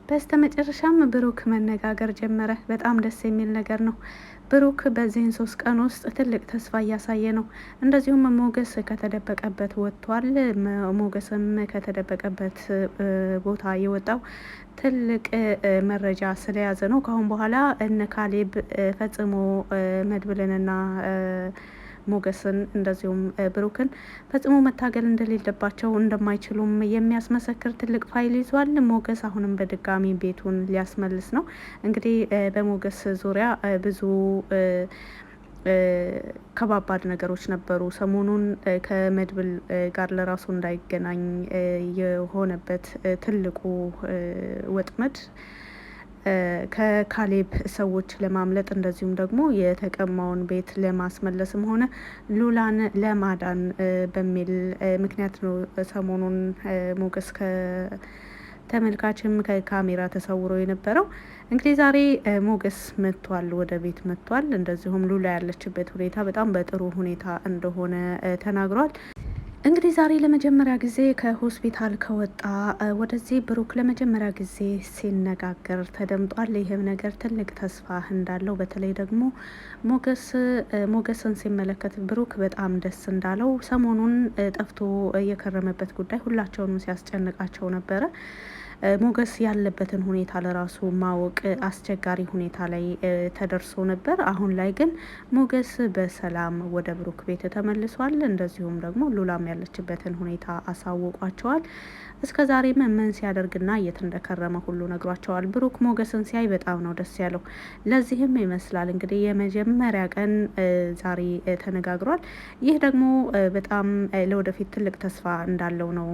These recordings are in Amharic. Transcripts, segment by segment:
በስተመጨረሻም ብሩክ መነጋገር ጀመረ። በጣም ደስ የሚል ነገር ነው። ብሩክ በዚህን 3 ቀን ውስጥ ትልቅ ተስፋ እያሳየ ነው። እንደዚሁም ሞገስ ከተደበቀበት ወጥቷል። ሞገስም ከተደበቀበት ቦታ የወጣው ትልቅ መረጃ ስለያዘ ነው። ከአሁን በኋላ እነ ካሌብ ፈጽሞ መድብልንና ሞገስን እንደዚሁም ብሩክን ፈጽሞ መታገል እንደሌለባቸው እንደማይችሉም የሚያስመሰክር ትልቅ ፋይል ይዟል። ሞገስ አሁንም በድጋሚ ቤቱን ሊያስመልስ ነው። እንግዲህ በሞገስ ዙሪያ ብዙ ከባባድ ነገሮች ነበሩ። ሰሞኑን ከመድብል ጋር ለራሱ እንዳይገናኝ የሆነበት ትልቁ ወጥመድ ከካሌብ ሰዎች ለማምለጥ እንደዚሁም ደግሞ የተቀማውን ቤት ለማስመለስም ሆነ ሉላን ለማዳን በሚል ምክንያት ነው። ሰሞኑን ሞገስ ከተመልካችም ከካሜራ ተሰውሮ የነበረው። እንግዲህ ዛሬ ሞገስ መጥቷል፣ ወደ ቤት መጥቷል። እንደዚሁም ሉላ ያለችበት ሁኔታ በጣም በጥሩ ሁኔታ እንደሆነ ተናግሯል። እንግዲህ ዛሬ ለመጀመሪያ ጊዜ ከሆስፒታል ከወጣ ወደዚህ ብሩክ ለመጀመሪያ ጊዜ ሲነጋገር ተደምጧል። ይህም ነገር ትልቅ ተስፋ እንዳለው በተለይ ደግሞ ሞገስን ሲመለከት ብሩክ በጣም ደስ እንዳለው፣ ሰሞኑን ጠፍቶ የከረመበት ጉዳይ ሁላቸውንም ሲያስጨንቃቸው ነበረ። ሞገስ ያለበትን ሁኔታ ለራሱ ማወቅ አስቸጋሪ ሁኔታ ላይ ተደርሶ ነበር። አሁን ላይ ግን ሞገስ በሰላም ወደ ብሩክ ቤት ተመልሷል። እንደዚሁም ደግሞ ሉላም ያለችበትን ሁኔታ አሳውቋቸዋል። እስከ ዛሬም ምን ሲያደርግና የት እንደከረመ ሁሉ ነግሯቸዋል። ብሩክ ሞገስን ሲያይ በጣም ነው ደስ ያለው። ለዚህም ይመስላል እንግዲህ የመጀመሪያ ቀን ዛሬ ተነጋግሯል። ይህ ደግሞ በጣም ለወደፊት ትልቅ ተስፋ እንዳለው ነው።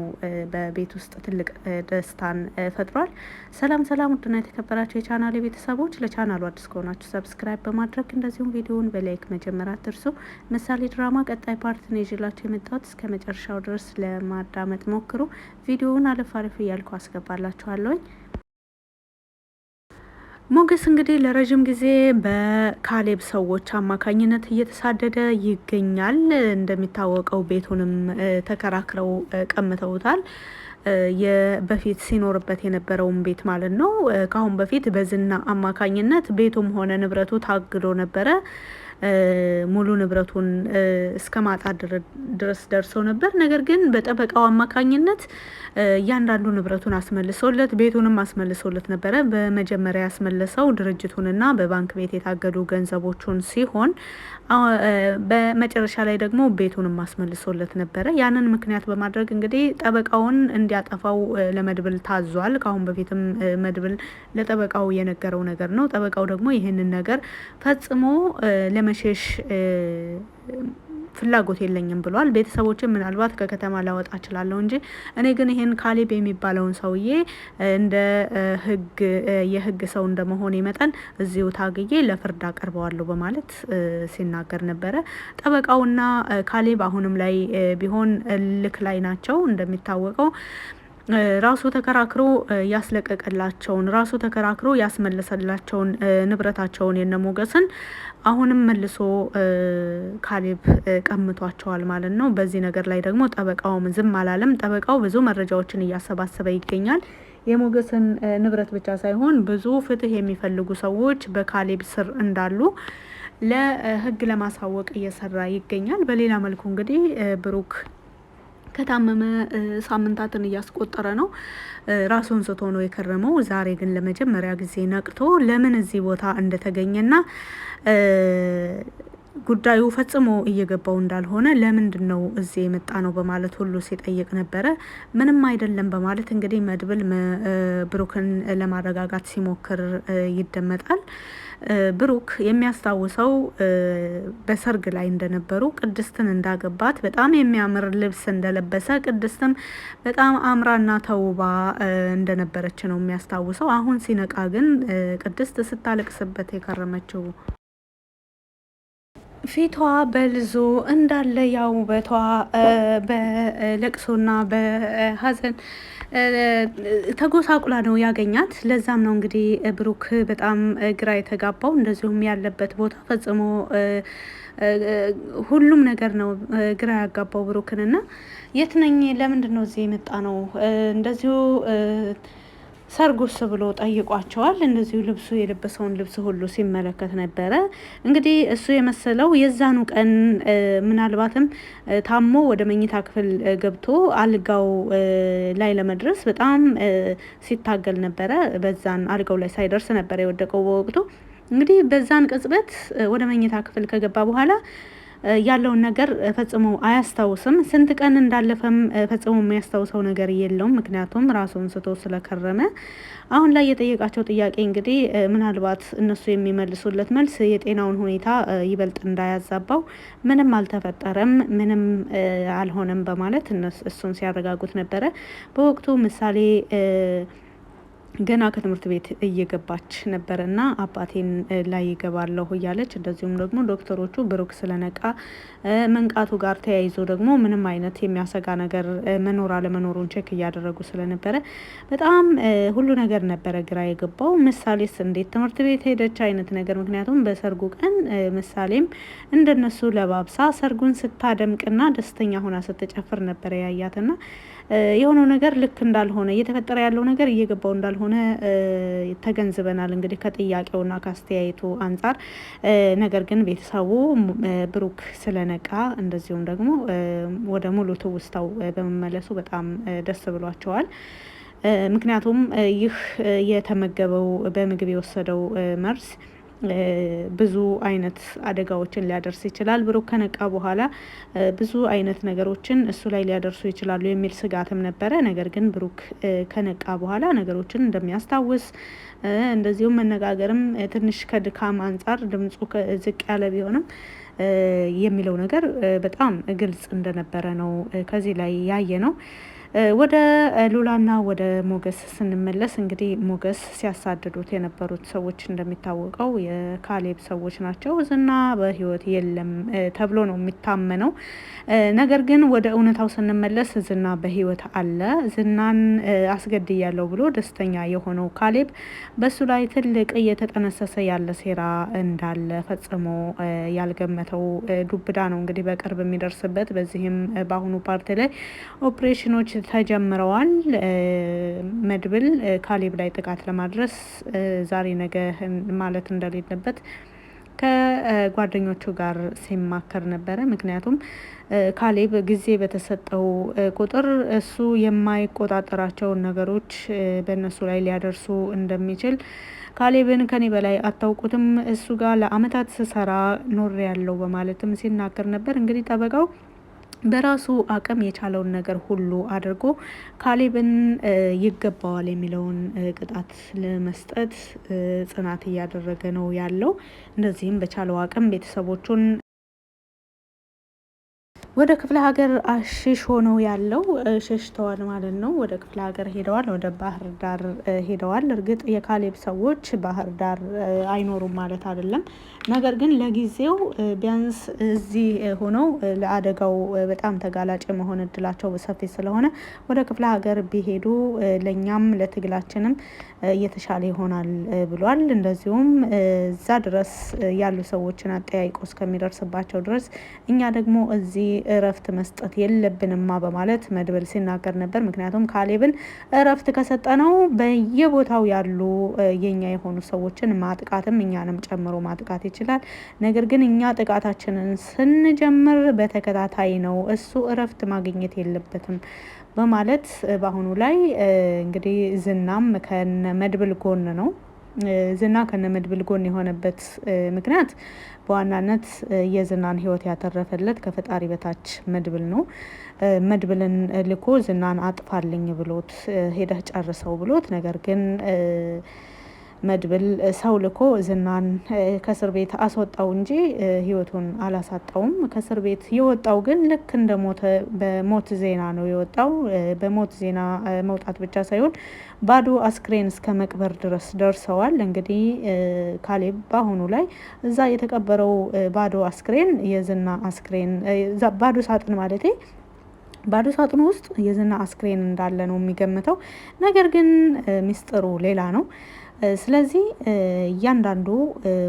በቤት ውስጥ ትልቅ ደስታን ፈጥሯል። ሰላም ሰላም፣ ውድና የተከበራችሁ የቻናል ቤተሰቦች፣ ለቻናሉ አዲስ ከሆናችሁ ሰብስክራይብ በማድረግ እንደዚሁም ቪዲዮውን በላይክ መጀመር አትርሱ። ምሳሌ ድራማ ቀጣይ ፓርት ነው ይዤላችሁ የመጣሁት። እስከ መጨረሻው ድረስ ለማዳመጥ ሞክሩ። ቪዲዮውን አለፍ አለፍ እያልኩ አስገባላችኋለሁኝ። ሞገስ እንግዲህ ለረጅም ጊዜ በካሌብ ሰዎች አማካኝነት እየተሳደደ ይገኛል። እንደሚታወቀው ቤቱንም ተከራክረው ቀምተውታል። በፊት ሲኖርበት የነበረውን ቤት ማለት ነው። ከአሁን በፊት በዝና አማካኝነት ቤቱም ሆነ ንብረቱ ታግዶ ነበረ። ሙሉ ንብረቱን እስከ ማጣት ድረስ ደርሶ ነበር። ነገር ግን በጠበቃው አማካኝነት እያንዳንዱ ንብረቱን አስመልሶለት ቤቱንም አስመልሶለት ነበረ። በመጀመሪያ ያስመለሰው ድርጅቱንና በባንክ ቤት የታገዱ ገንዘቦቹን ሲሆን በመጨረሻ ላይ ደግሞ ቤቱንም አስመልሶለት ነበረ። ያንን ምክንያት በማድረግ እንግዲህ ጠበቃውን እንዲያጠፋው ለመድብል ታዟል። ከአሁን በፊትም መድብል ለጠበቃው የነገረው ነገር ነው። ጠበቃው ደግሞ ይህንን ነገር ፈጽሞ ለመሸሽ ፍላጎት የለኝም ብሏል። ቤተሰቦችን ምናልባት ከከተማ ላወጣ እችላለሁ እንጂ እኔ ግን ይሄን ካሌብ የሚባለውን ሰውዬ እንደ የህግ ሰው እንደመሆኔ መጠን እዚሁ ታግዬ ለፍርድ አቀርበዋለሁ በማለት ሲናገር ነበረ። ጠበቃውና ካሌብ አሁንም ላይ ቢሆን እልክ ላይ ናቸው። እንደሚታወቀው ራሱ ተከራክሮ ያስለቀቀላቸውን ራሱ ተከራክሮ ያስመለሰላቸውን ንብረታቸውን የነሞገስን አሁንም መልሶ ካሌብ ቀምቷቸዋል ማለት ነው። በዚህ ነገር ላይ ደግሞ ጠበቃውም ዝም አላለም። ጠበቃው ብዙ መረጃዎችን እያሰባሰበ ይገኛል። የሞገስን ንብረት ብቻ ሳይሆን ብዙ ፍትህ የሚፈልጉ ሰዎች በካሌብ ስር እንዳሉ ለህግ ለማሳወቅ እየሰራ ይገኛል። በሌላ መልኩ እንግዲህ ብሩክ ከታመመ ሳምንታትን እያስቆጠረ ነው። ራሱን ስቶ ነው የከረመው። ዛሬ ግን ለመጀመሪያ ጊዜ ነቅቶ ለምን እዚህ ቦታ እንደተገኘና ጉዳዩ ፈጽሞ እየገባው እንዳልሆነ ለምንድን ነው እዚህ የመጣ ነው በማለት ሁሉ ሲጠይቅ ነበረ። ምንም አይደለም በማለት እንግዲህ መድብል ብሩክን ለማረጋጋት ሲሞክር ይደመጣል። ብሩክ የሚያስታውሰው በሰርግ ላይ እንደነበሩ ቅድስትን እንዳገባት በጣም የሚያምር ልብስ እንደለበሰ ቅድስትም በጣም አምራና ተውባ እንደነበረች ነው የሚያስታውሰው። አሁን ሲነቃ ግን ቅድስት ስታለቅስበት የከረመችው ፊቷ በልዞ እንዳለ ያው ውበቷ በለቅሶና በሀዘን ተጎሳቁላ ነው ያገኛት። ለዛም ነው እንግዲህ ብሩክ በጣም ግራ የተጋባው። እንደዚሁም ያለበት ቦታ ፈጽሞ ሁሉም ነገር ነው ግራ ያጋባው ብሩክንና የት ነኝ፣ ለምንድን ነው እዚህ የመጣ ነው እንደዚሁ ሰርጉስ ብሎ ጠይቋቸዋል። እንደዚሁ ልብሱ የለበሰውን ልብስ ሁሉ ሲመለከት ነበረ። እንግዲህ እሱ የመሰለው የዛኑ ቀን ምናልባትም ታሞ ወደ መኝታ ክፍል ገብቶ አልጋው ላይ ለመድረስ በጣም ሲታገል ነበረ። በዛን አልጋው ላይ ሳይደርስ ነበረ የወደቀው በወቅቱ። እንግዲህ በዛን ቅጽበት ወደ መኝታ ክፍል ከገባ በኋላ ያለውን ነገር ፈጽሞ አያስታውስም። ስንት ቀን እንዳለፈም ፈጽሞ የሚያስታውሰው ነገር የለውም። ምክንያቱም ራሱን ስቶ ስለከረመ አሁን ላይ የጠየቃቸው ጥያቄ እንግዲህ ምናልባት እነሱ የሚመልሱለት መልስ የጤናውን ሁኔታ ይበልጥ እንዳያዛባው ምንም አልተፈጠረም፣ ምንም አልሆነም በማለት እሱን ሲያረጋጉት ነበረ። በወቅቱ ምሳሌ ገና ከትምህርት ቤት እየገባች ነበር እና አባቴን ላይ ይገባለሁ እያለች እንደዚሁም ደግሞ ዶክተሮቹ ብሩክ ስለነቃ መንቃቱ ጋር ተያይዞ ደግሞ ምንም አይነት የሚያሰጋ ነገር መኖር አለመኖሩን ቼክ እያደረጉ ስለነበረ በጣም ሁሉ ነገር ነበረ ግራ የገባው። ምሳሌስ እንዴት ትምህርት ቤት ሄደች አይነት ነገር። ምክንያቱም በሰርጉ ቀን ምሳሌም እንደነሱ ለባብሳ ሰርጉን ስታደምቅና ደስተኛ ሆና ስትጨፍር ነበረ ያያትና የሆነው ነገር ልክ እንዳልሆነ እየተፈጠረ ያለው ነገር እየገባው እንዳልሆነ ተገንዝበናል እንግዲህ ከጥያቄውና ከአስተያየቱ አንጻር። ነገር ግን ቤተሰቡ ብሩክ ስለነቃ እንደዚሁም ደግሞ ወደ ሙሉ ትውስታው በመመለሱ በጣም ደስ ብሏቸዋል። ምክንያቱም ይህ የተመገበው በምግብ የወሰደው መርዝ ብዙ አይነት አደጋዎችን ሊያደርስ ይችላል። ብሩክ ከነቃ በኋላ ብዙ አይነት ነገሮችን እሱ ላይ ሊያደርሱ ይችላሉ የሚል ስጋትም ነበረ። ነገር ግን ብሩክ ከነቃ በኋላ ነገሮችን እንደሚያስታውስ እንደዚሁም መነጋገርም ትንሽ ከድካም አንጻር ድምፁ ዝቅ ያለ ቢሆንም የሚለው ነገር በጣም ግልጽ እንደነበረ ነው ከዚህ ላይ ያየ ነው። ወደ ሉላና ወደ ሞገስ ስንመለስ እንግዲህ ሞገስ ሲያሳድዱት የነበሩት ሰዎች እንደሚታወቀው የካሌብ ሰዎች ናቸው። ዝና በህይወት የለም ተብሎ ነው የሚታመነው። ነገር ግን ወደ እውነታው ስንመለስ ዝና በህይወት አለ። ዝናን አስገድያለሁ ብሎ ደስተኛ የሆነው ካሌብ በሱ ላይ ትልቅ እየተጠነሰሰ ያለ ሴራ እንዳለ ፈጽሞ ያልገመተው ዱብዳ ነው እንግዲህ በቅርብ የሚደርስበት። በዚህም በአሁኑ ፓርቲ ላይ ኦፕሬሽኖች ተጀምረዋል። መድብል ካሌብ ላይ ጥቃት ለማድረስ ዛሬ ነገ ማለት እንደሌለበት ከጓደኞቹ ጋር ሲማከር ነበረ። ምክንያቱም ካሌብ ጊዜ በተሰጠው ቁጥር እሱ የማይቆጣጠራቸውን ነገሮች በእነሱ ላይ ሊያደርሱ እንደሚችል ካሌብን ከኔ በላይ አታውቁትም፣ እሱ ጋር ለአመታት ስሰራ ኖሬ ያለው በማለትም ሲናገር ነበር። እንግዲህ ጠበቃው በራሱ አቅም የቻለውን ነገር ሁሉ አድርጎ ካሌብን ይገባዋል የሚለውን ቅጣት ለመስጠት ጽናት እያደረገ ነው ያለው። እንደዚህም በቻለው አቅም ቤተሰቦቹን ወደ ክፍለ ሀገር አሽሽ ሆነው ያለው ሸሽተዋል ማለት ነው። ወደ ክፍለ ሀገር ሄደዋል፣ ወደ ባህር ዳር ሄደዋል። እርግጥ የካሌብ ሰዎች ባህር ዳር አይኖሩም ማለት አይደለም። ነገር ግን ለጊዜው ቢያንስ እዚህ ሆነው ለአደጋው በጣም ተጋላጭ የመሆን እድላቸው ሰፊ ስለሆነ ወደ ክፍለ ሀገር ቢሄዱ ለእኛም ለትግላችንም እየተሻለ ይሆናል ብሏል። እንደዚሁም እዛ ድረስ ያሉ ሰዎችን አጠያይቆ እስከሚደርስባቸው ድረስ እኛ ደግሞ እዚህ እረፍት መስጠት የለብንማ በማለት መድብል ሲናገር ነበር። ምክንያቱም ካሌብን እረፍት ከሰጠነው በየቦታው ያሉ የኛ የሆኑ ሰዎችን ማጥቃትም እኛንም ጨምሮ ማጥቃት ይችላል። ነገር ግን እኛ ጥቃታችንን ስንጀምር በተከታታይ ነው፣ እሱ እረፍት ማግኘት የለበትም በማለት በአሁኑ ላይ እንግዲህ ዝናም ከነ መድብል ጎን ነው። ዝና ከነ መድብል ጎን የሆነበት ምክንያት በዋናነት የዝናን ሕይወት ያተረፈለት ከፈጣሪ በታች መድብል ነው። መድብልን ልኮ ዝናን አጥፋልኝ ብሎት ሄደህ ጨርሰው ብሎት፣ ነገር ግን መድብል ሰው ልኮ ዝናን ከእስር ቤት አስወጣው እንጂ ህይወቱን አላሳጣውም። ከእስር ቤት የወጣው ግን ልክ እንደ ሞተ በሞት ዜና ነው የወጣው። በሞት ዜና መውጣት ብቻ ሳይሆን ባዶ አስክሬን እስከ መቅበር ድረስ ደርሰዋል። እንግዲህ ካሌብ በአሁኑ ላይ እዛ የተቀበረው ባዶ አስክሬን የዝና አስክሬን ባዶ ሳጥን ማለቴ ባዶ ሳጥኑ ውስጥ የዝና አስክሬን እንዳለ ነው የሚገምተው። ነገር ግን ሚስጥሩ ሌላ ነው። ስለዚህ እያንዳንዱ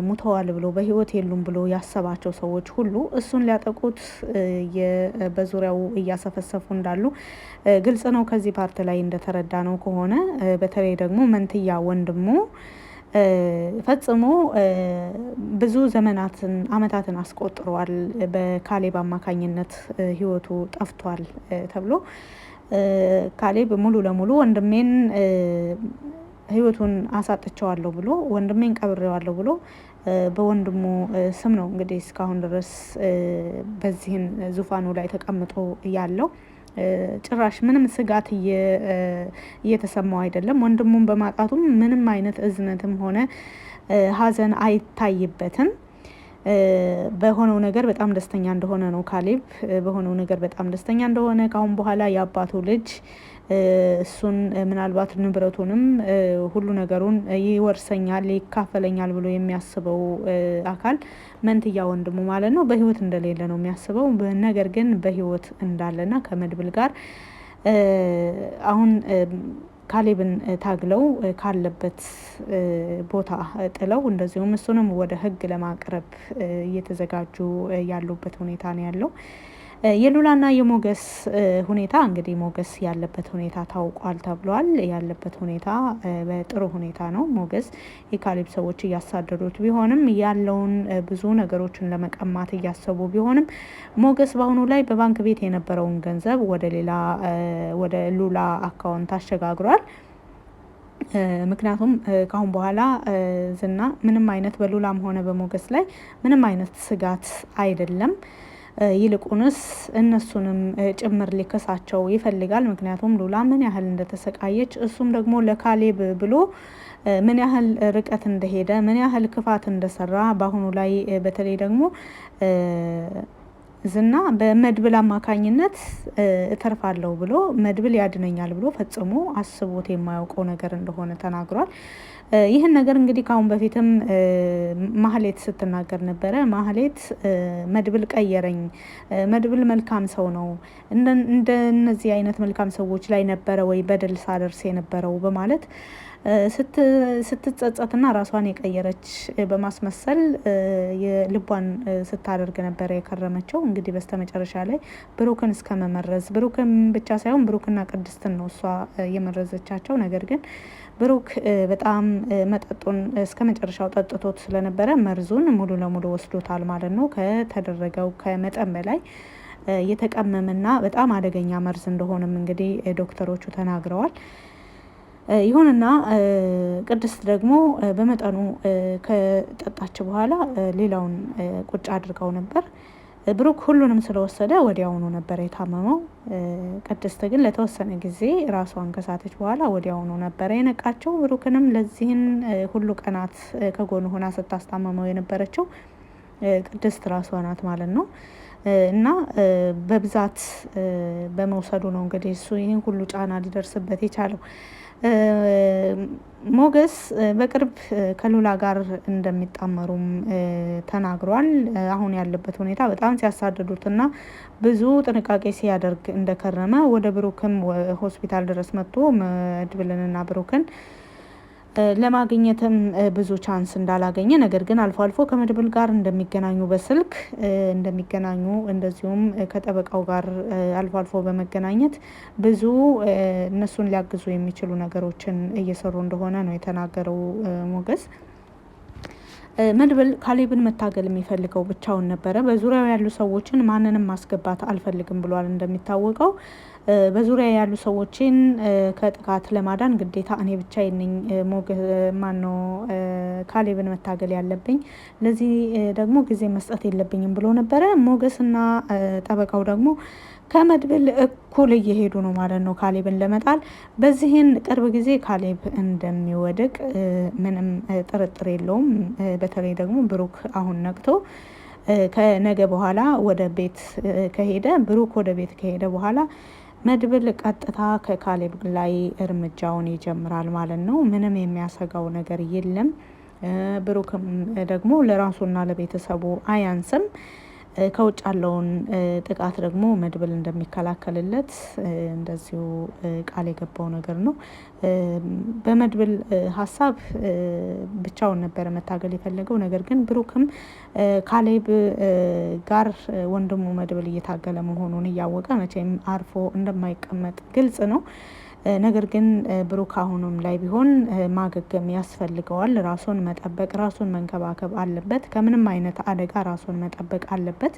ሙተዋል ብሎ በህይወት የሉም ብሎ ያሰባቸው ሰዎች ሁሉ እሱን ሊያጠቁት በዙሪያው እያሰፈሰፉ እንዳሉ ግልጽ ነው። ከዚህ ፓርት ላይ እንደተረዳ ነው ከሆነ በተለይ ደግሞ መንትያ ወንድሙ ፈጽሞ ብዙ አመታትን አስቆጥሯል። በካሌብ አማካኝነት ህይወቱ ጠፍቷል ተብሎ ካሌብ ሙሉ ለሙሉ ወንድሜን ህይወቱን አሳጥቸዋለሁ ብሎ ወንድሜን ቀብሬዋለሁ ብሎ በወንድሙ ስም ነው እንግዲህ እስካሁን ድረስ በዚህን ዙፋኑ ላይ ተቀምጦ ያለው። ጭራሽ ምንም ስጋት እየተሰማው አይደለም። ወንድሙን በማጣቱም ምንም አይነት እዝነትም ሆነ ሀዘን አይታይበትም። በሆነው ነገር በጣም ደስተኛ እንደሆነ ነው ካሌብ በሆነው ነገር በጣም ደስተኛ እንደሆነ ካሁን በኋላ የአባቱ ልጅ እሱን ምናልባት ንብረቱንም ሁሉ ነገሩን ይወርሰኛል ይካፈለኛል ብሎ የሚያስበው አካል መንትያ ወንድሙ ማለት ነው በህይወት እንደሌለ ነው የሚያስበው። ነገር ግን በህይወት እንዳለና ከመድብል ጋር አሁን ካሌብን ታግለው ካለበት ቦታ ጥለው እንደዚሁም እሱንም ወደ ህግ ለማቅረብ እየተዘጋጁ ያሉበት ሁኔታ ነው ያለው። የሉላና የሞገስ ሁኔታ እንግዲህ ሞገስ ያለበት ሁኔታ ታውቋል ተብሏል። ያለበት ሁኔታ በጥሩ ሁኔታ ነው። ሞገስ የካሌብ ሰዎች እያሳደዱት ቢሆንም ያለውን ብዙ ነገሮችን ለመቀማት እያሰቡ ቢሆንም ሞገስ በአሁኑ ላይ በባንክ ቤት የነበረውን ገንዘብ ወደ ሉላ አካውንት አሸጋግሯል። ምክንያቱም ካሁን በኋላ ዝና ምንም አይነት በሉላም ሆነ በሞገስ ላይ ምንም አይነት ስጋት አይደለም። ይልቁንስ እነሱንም ጭምር ሊከሳቸው ይፈልጋል። ምክንያቱም ሉላ ምን ያህል እንደተሰቃየች እሱም ደግሞ ለካሌብ ብሎ ምን ያህል ርቀት እንደሄደ ምን ያህል ክፋት እንደሰራ በአሁኑ ላይ በተለይ ደግሞ ዝና በመድብል አማካኝነት እተርፋለሁ ብሎ መድብል ያድነኛል ብሎ ፈጽሞ አስቦት የማያውቀው ነገር እንደሆነ ተናግሯል። ይህን ነገር እንግዲህ ካሁን በፊትም ማህሌት ስትናገር ነበረ። ማህሌት መድብል ቀየረኝ፣ መድብል መልካም ሰው ነው፣ እንደነዚህ አይነት መልካም ሰዎች ላይ ነበረ ወይ በደል ሳደርስ የነበረው በማለት ስትጸጸትና ራሷን የቀየረች በማስመሰል የልቧን ስታደርግ ነበረ የከረመችው። እንግዲህ በስተመጨረሻ ላይ ብሩክን እስከ መመረዝ ብሩክን ብቻ ሳይሆን ብሩክና ቅድስትን ነው እሷ የመረዘቻቸው። ነገር ግን ብሩክ በጣም መጠጡን እስከ መጨረሻው ጠጥቶት ስለነበረ መርዙን ሙሉ ለሙሉ ወስዶታል ማለት ነው። ከተደረገው ከመጠን በላይ የተቀመመና በጣም አደገኛ መርዝ እንደሆነም እንግዲህ ዶክተሮቹ ተናግረዋል። ይሁንና ቅድስት ደግሞ በመጠኑ ከጠጣች በኋላ ሌላውን ቁጭ አድርገው ነበር። ብሩክ ሁሉንም ስለወሰደ ወዲያውኑ ነበር የታመመው። ቅድስት ግን ለተወሰነ ጊዜ ራሷን ከሳተች በኋላ ወዲያውኑ ነበር የነቃቸው። ብሩክንም ለዚህን ሁሉ ቀናት ከጎኑ ሆና ስታስታመመው የነበረችው ቅድስት ራሷ ናት ማለት ነው። እና በብዛት በመውሰዱ ነው እንግዲህ እሱ ይህን ሁሉ ጫና ሊደርስበት የቻለው። ሞገስ በቅርብ ከሉላ ጋር እንደሚጣመሩም ተናግሯል። አሁን ያለበት ሁኔታ በጣም ሲያሳድዱትና ብዙ ጥንቃቄ ሲያደርግ እንደከረመ ወደ ብሩክም ሆስፒታል ድረስ መጥቶ መድብልንና ብሩክን ለማግኘትም ብዙ ቻንስ እንዳላገኘ፣ ነገር ግን አልፎ አልፎ ከመድብል ጋር እንደሚገናኙ በስልክ እንደሚገናኙ እንደዚሁም ከጠበቃው ጋር አልፎ አልፎ በመገናኘት ብዙ እነሱን ሊያግዙ የሚችሉ ነገሮችን እየሰሩ እንደሆነ ነው የተናገረው ሞገስ። መድብል ካሌብን መታገል የሚፈልገው ብቻውን ነበረ። በዙሪያው ያሉ ሰዎችን ማንንም ማስገባት አልፈልግም ብሏል። እንደሚታወቀው በዙሪያ ያሉ ሰዎችን ከጥቃት ለማዳን ግዴታ እኔ ብቻዬን ነኝ ካሌብን መታገል ያለብኝ፣ ለዚህ ደግሞ ጊዜ መስጠት የለብኝም ብሎ ነበረ። ሞገስና ጠበቃው ደግሞ ከመድብል እኩል እየሄዱ ነው ማለት ነው ካሌብን ለመጣል። በዚህን ቅርብ ጊዜ ካሌብ እንደሚወድቅ ምንም ጥርጥር የለውም። በተለይ ደግሞ ብሩክ አሁን ነቅቶ ከነገ በኋላ ወደ ቤት ከሄደ ብሩክ ወደ ቤት ከሄደ በኋላ መድብል ቀጥታ ከካሌብ ላይ እርምጃውን ይጀምራል ማለት ነው። ምንም የሚያሰጋው ነገር የለም። ብሩክም ደግሞ ለራሱና ለቤተሰቡ አያንስም። ከውጭ ያለውን ጥቃት ደግሞ መድብል እንደሚከላከልለት እንደዚሁ ቃል የገባው ነገር ነው። በመድብል ሀሳብ ብቻውን ነበር መታገል የፈለገው። ነገር ግን ብሩክም ካሌብ ጋር ወንድሙ መድብል እየታገለ መሆኑን እያወቀ መቼም አርፎ እንደማይቀመጥ ግልጽ ነው። ነገር ግን ብሩክ አሁንም ላይ ቢሆን ማገገም ያስፈልገዋል። ራሱን መጠበቅ፣ ራሱን መንከባከብ አለበት። ከምንም አይነት አደጋ ራሱን መጠበቅ አለበት።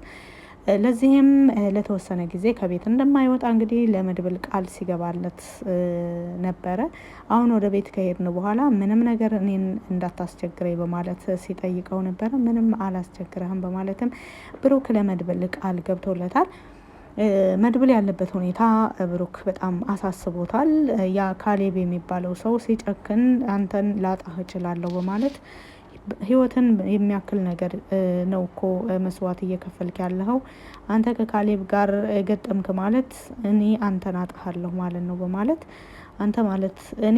ለዚህም ለተወሰነ ጊዜ ከቤት እንደማይወጣ እንግዲህ ለመድብል ቃል ሲገባለት ነበረ። አሁን ወደ ቤት ከሄድን በኋላ ምንም ነገር እኔን እንዳታስቸግረኝ በማለት ሲጠይቀው ነበረ። ምንም አላስቸግረህም በማለትም ብሩክ ለመድብል ቃል ገብቶለታል። መድብል ያለበት ሁኔታ ብሩክ በጣም አሳስቦታል። ያ ካሌብ የሚባለው ሰው ሲጨክን አንተን ላጣህ እችላለሁ በማለት ህይወትን የሚያክል ነገር ነው እኮ መስዋዕት እየከፈልክ ያለኸው። አንተ ከካሌብ ጋር ገጠምክ ማለት እኔ አንተን አጣሃለሁ ማለት ነው በማለት አንተ ማለት እኔ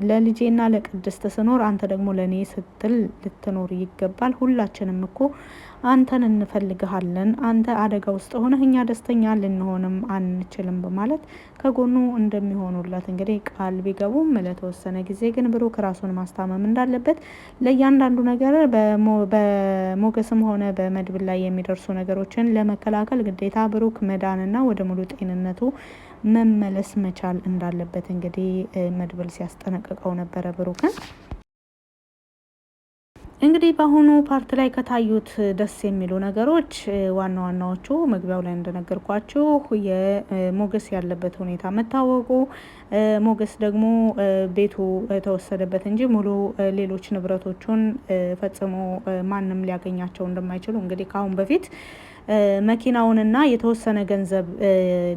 ለልጄና ለቅድስት ስኖር አንተ ደግሞ ለእኔ ስትል ልትኖር ይገባል። ሁላችንም እኮ አንተን እንፈልግሃለን። አንተ አደጋ ውስጥ ሆነህ እኛ ደስተኛ ልንሆንም አንችልም በማለት ከጎኑ እንደሚሆኑለት እንግዲህ ቃል ቢገቡም ለተወሰነ ጊዜ ግን ብሩክ ራሱን ማስታመም እንዳለበት ለእያንዳንዱ ነገር በሞገስም ሆነ በመድብል ላይ የሚደርሱ ነገሮችን ለመከላከል ግዴታ ብሩክ መዳንና ወደ ሙሉ ጤንነቱ መመለስ መቻል እንዳለበት እንግዲህ መድብል ሲያስጠነቅቀው ነበረ ብሩክን። እንግዲህ በአሁኑ ፓርት ላይ ከታዩት ደስ የሚሉ ነገሮች ዋና ዋናዎቹ መግቢያው ላይ እንደነገርኳችሁ የሞገስ ያለበት ሁኔታ መታወቁ፣ ሞገስ ደግሞ ቤቱ ተወሰደበት እንጂ ሙሉ ሌሎች ንብረቶቹን ፈጽሞ ማንም ሊያገኛቸው እንደማይችሉ እንግዲህ ከአሁን በፊት መኪናውንና የተወሰነ ገንዘብ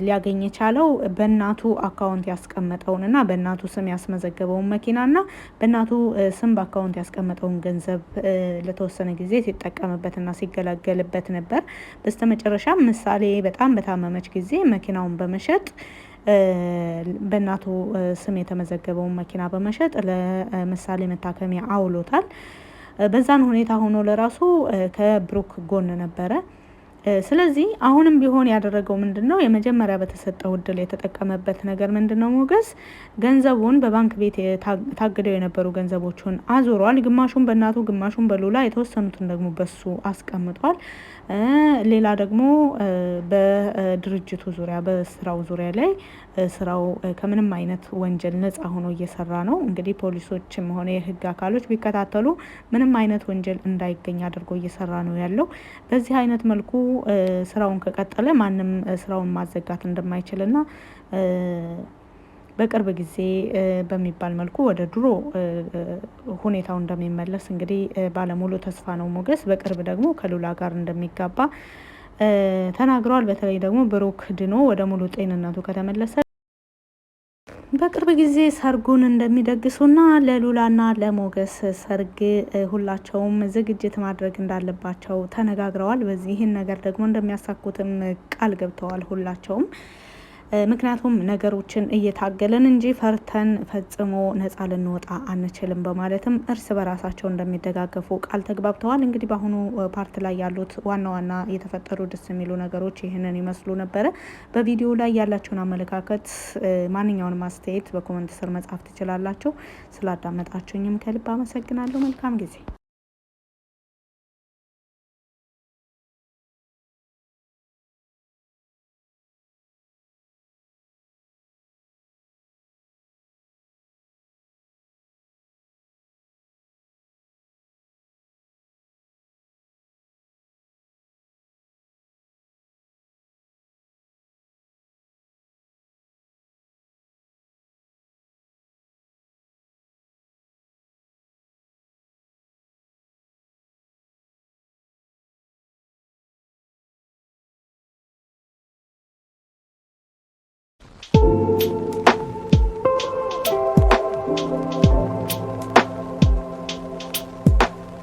ሊያገኝ የቻለው በእናቱ አካውንት ያስቀመጠውንና በእናቱ ስም ያስመዘገበውን መኪናና በእናቱ ስም በአካውንት ያስቀመጠውን ገንዘብ ለተወሰነ ጊዜ ሲጠቀምበትና ሲገለገልበት ነበር። በስተመጨረሻ ምሳሌ በጣም በታመመች ጊዜ መኪናውን በመሸጥ በእናቱ ስም የተመዘገበውን መኪና በመሸጥ ለምሳሌ መታከሚያ አውሎታል። በዛን ሁኔታ ሆኖ ለራሱ ከብሩክ ጎን ነበረ። ስለዚህ አሁንም ቢሆን ያደረገው ምንድነው? የመጀመሪያ በተሰጠው እድል የተጠቀመበት ነገር ምንድነው? ሞገስ ገንዘቡን በባንክ ቤት ታግደው የነበሩ ገንዘቦቹን አዙሯል። ግማሹን በእናቱ ግማሹን በሉላ የተወሰኑትን ደግሞ በሱ አስቀምጧል። ሌላ ደግሞ በድርጅቱ ዙሪያ በስራው ዙሪያ ላይ ስራው ከምንም አይነት ወንጀል ነጻ ሆኖ እየሰራ ነው። እንግዲህ ፖሊሶችም ሆነ የህግ አካሎች ቢከታተሉ ምንም አይነት ወንጀል እንዳይገኝ አድርጎ እየሰራ ነው ያለው። በዚህ አይነት መልኩ ስራውን ከቀጠለ ማንም ስራውን ማዘጋት እንደማይችልና በቅርብ ጊዜ በሚባል መልኩ ወደ ድሮ ሁኔታው እንደሚመለስ እንግዲህ ባለሙሉ ተስፋ ነው ሞገስ። በቅርብ ደግሞ ከሉላ ጋር እንደሚጋባ ተናግረዋል። በተለይ ደግሞ ብሩክ ድኖ ወደ ሙሉ ጤንነቱ ከተመለሰ በቅርብ ጊዜ ሰርጉን እንደሚደግሱና ለሉላና ለሞገስ ሰርግ ሁላቸውም ዝግጅት ማድረግ እንዳለባቸው ተነጋግረዋል። በዚህን ነገር ደግሞ እንደሚያሳኩትም ቃል ገብተዋል ሁላቸውም። ምክንያቱም ነገሮችን እየታገለን እንጂ ፈርተን ፈጽሞ ነጻ ልንወጣ አንችልም በማለትም እርስ በራሳቸው እንደሚደጋገፉ ቃል ተግባብተዋል። እንግዲህ በአሁኑ ፓርት ላይ ያሉት ዋና ዋና የተፈጠሩ ደስ የሚሉ ነገሮች ይህንን ይመስሉ ነበረ። በቪዲዮ ላይ ያላችሁን አመለካከት ማንኛውንም አስተያየት በኮመንት ስር መጻፍ ትችላላችሁ። ስላዳመጣችሁኝም ከልብ አመሰግናለሁ። መልካም ጊዜ